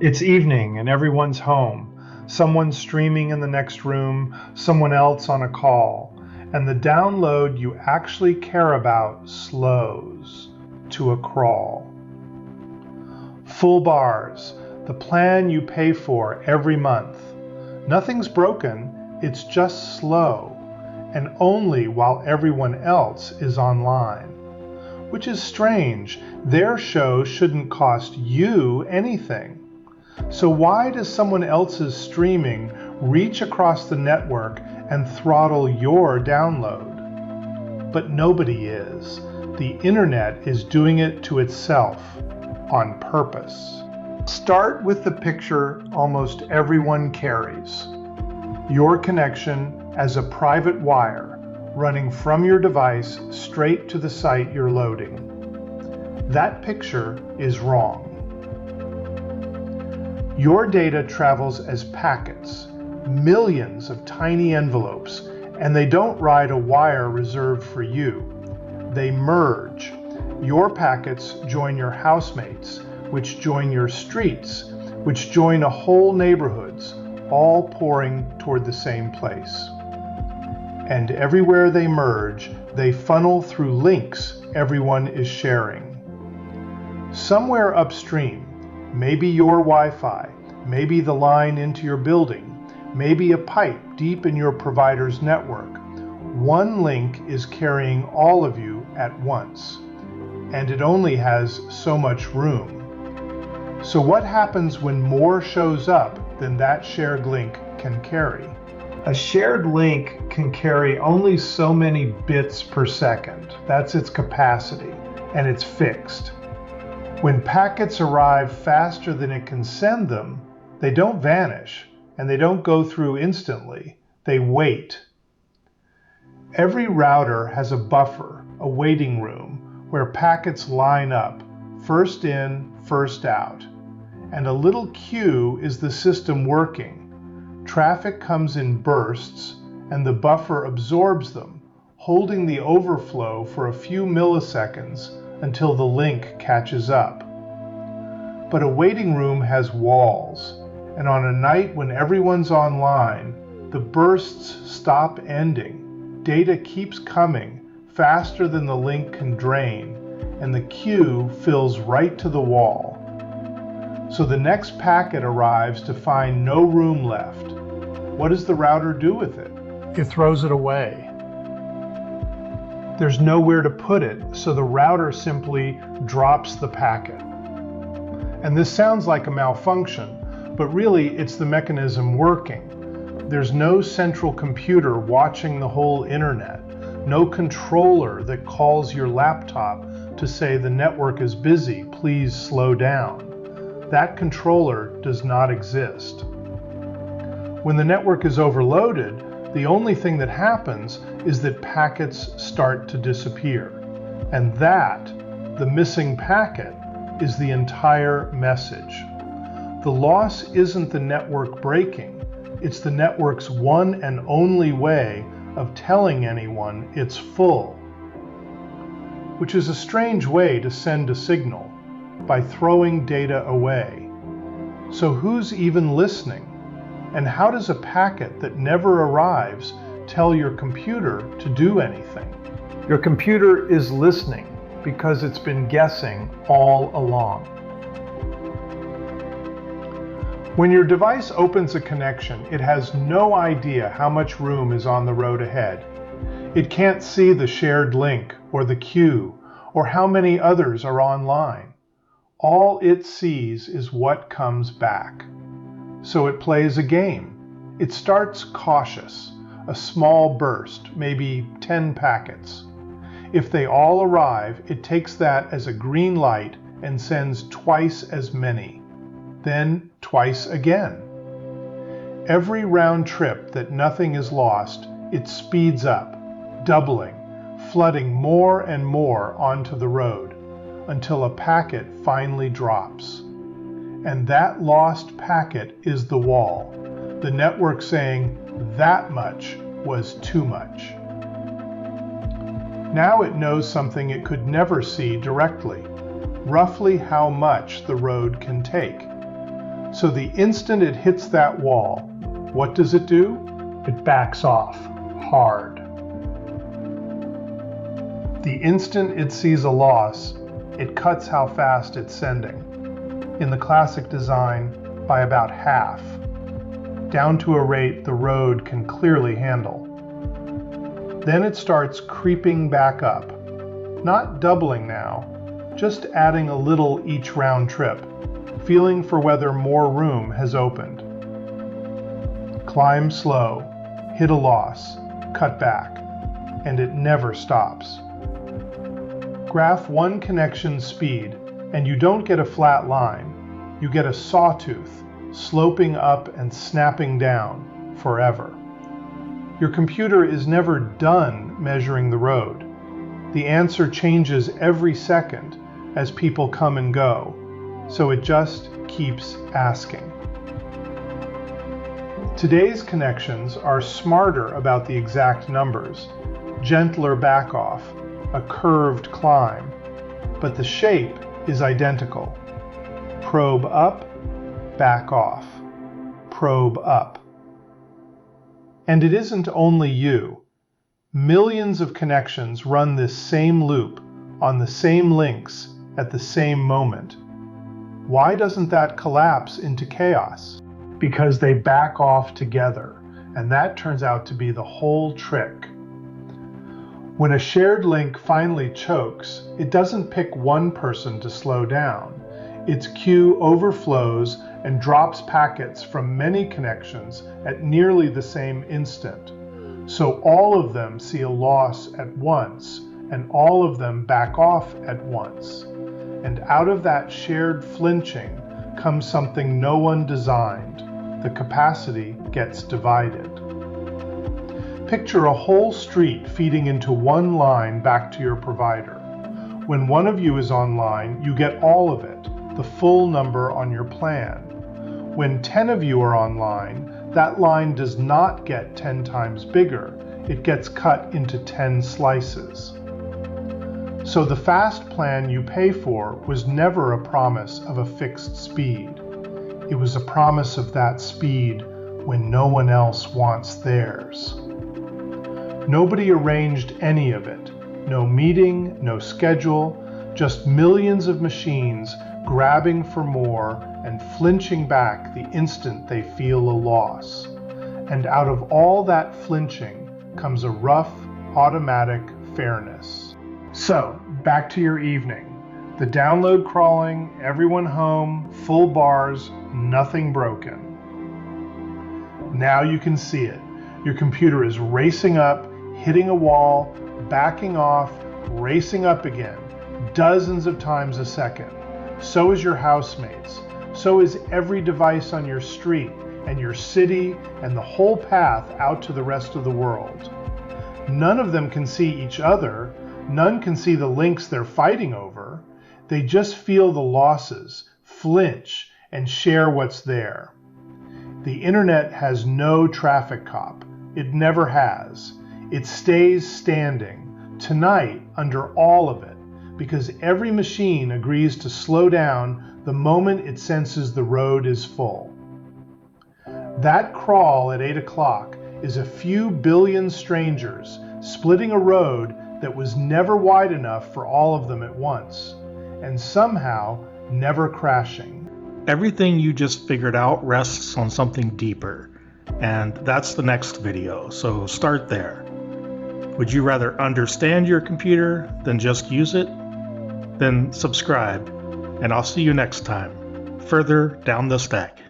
It's evening and everyone's home. Someone's streaming in the next room, someone else on a call, and the download you actually care about slows to a crawl. Full bars, the plan you pay for every month. Nothing's broken, it's just slow, and only while everyone else is online. Which is strange, their show shouldn't cost you anything. So why does someone else's streaming reach across the network and throttle your download? But nobody is. The internet is doing it to itself on purpose. Start with the picture almost everyone carries. Your connection as a private wire running from your device straight to the site you're loading. That picture is wrong. Your data travels as packets, millions of tiny envelopes, and they don't ride a wire reserved for you. They merge. Your packets join your housemates, which join your streets, which join a whole neighborhoods, all pouring toward the same place. And everywhere they merge, they funnel through links everyone is sharing. Somewhere upstream, maybe your Wi-Fi, maybe the line into your building, maybe a pipe deep in your provider's network. One link is carrying all of you at once, and it only has so much room. So what happens when more shows up than that shared link can carry? A shared link can carry only so many bits per second. That's its capacity, and it's fixed. When packets arrive faster than it can send them, they don't vanish, and they don't go through instantly. They wait. Every router has a buffer, a waiting room, where packets line up, first in, first out. And a little queue is the system working. Traffic comes in bursts, and the buffer absorbs them, holding the overflow for a few milliseconds until the link catches up. But a waiting room has walls, and on a night when everyone's online, the bursts stop ending. Data keeps coming faster than the link can drain, and the queue fills right to the wall. So the next packet arrives to find no room left. What does the router do with it? It throws it away. There's nowhere to put it, so the router simply drops the packet. And this sounds like a malfunction, but really it's the mechanism working. There's no central computer watching the whole internet, no controller that calls your laptop to say the network is busy, please slow down. That controller does not exist. When the network is overloaded, the only thing that happens is that packets start to disappear. And that, the missing packet, is the entire message. The loss isn't the network breaking, it's the network's one and only way of telling anyone it's full. Which is a strange way to send a signal, by throwing data away. So who's even listening? And how does a packet that never arrives tell your computer to do anything? Your computer is listening because it's been guessing all along. When your device opens a connection, it has no idea how much room is on the road ahead. It can't see the shared link or the queue or how many others are online. All it sees is what comes back. So it plays a game. It starts cautious, a small burst, maybe 10 packets. If they all arrive, it takes that as a green light and sends twice as many, then twice again. Every round trip that nothing is lost, it speeds up, doubling, flooding more and more onto the road, until a packet finally drops. And that lost packet is the wall, the network saying that much was too much. Now it knows something it could never see directly, roughly how much the road can take. So the instant it hits that wall, what does it do? It backs off hard. The instant it sees a loss, it cuts how fast it's sending. In the classic design, by about half, down to a rate the road can clearly handle. Then it starts creeping back up, not doubling now, just adding a little each round trip, feeling for whether more room has opened. Climb slow, hit a loss, cut back, and it never stops. Graph one connection's speed, and you don't get a flat line. You get a sawtooth, sloping up and snapping down forever. Your computer is never done measuring the road. The answer changes every second as people come and go, so it just keeps asking. Today's connections are smarter about the exact numbers, gentler back off, a curved climb, but the shape is identical. Probe up, back off, probe up. And it isn't only you. Millions of connections run this same loop on the same links at the same moment. Why doesn't that collapse into chaos? Because they back off together, and that turns out to be the whole trick. When a shared link finally chokes, it doesn't pick one person to slow down. Its queue overflows and drops packets from many connections at nearly the same instant. So all of them see a loss at once, and all of them back off at once. And out of that shared flinching comes something no one designed. The capacity gets divided. Picture a whole street feeding into one line back to your provider. When one of you is online, you get all of it, the full number on your plan. When 10 of you are online, that line does not get 10 times bigger. It gets cut into 10 slices. So the fast plan you pay for was never a promise of a fixed speed. It was a promise of that speed when no one else wants theirs. Nobody arranged any of it. No meeting, no schedule, just millions of machines grabbing for more and flinching back the instant they feel a loss. And out of all that flinching comes a rough, automatic fairness. So, back to your evening. The download crawling, everyone home, full bars, nothing broken. Now you can see it. Your computer is racing up, hitting a wall, backing off, racing up again, dozens of times a second. So is your housemates. So is every device on your street and your city and the whole path out to the rest of the world. None of them can see each other. None can see the links they're fighting over. They just feel the losses, flinch, and share what's there. The internet has no traffic cop. It never has. It stays standing, tonight under all of it, because every machine agrees to slow down the moment it senses the road is full. That crawl at 8 o'clock is a few billion strangers splitting a road that was never wide enough for all of them at once, and somehow never crashing. Everything you just figured out rests on something deeper, and that's the next video, so start there. Would you rather understand your computer than just use it? Then subscribe, and I'll see you next time, further down the stack.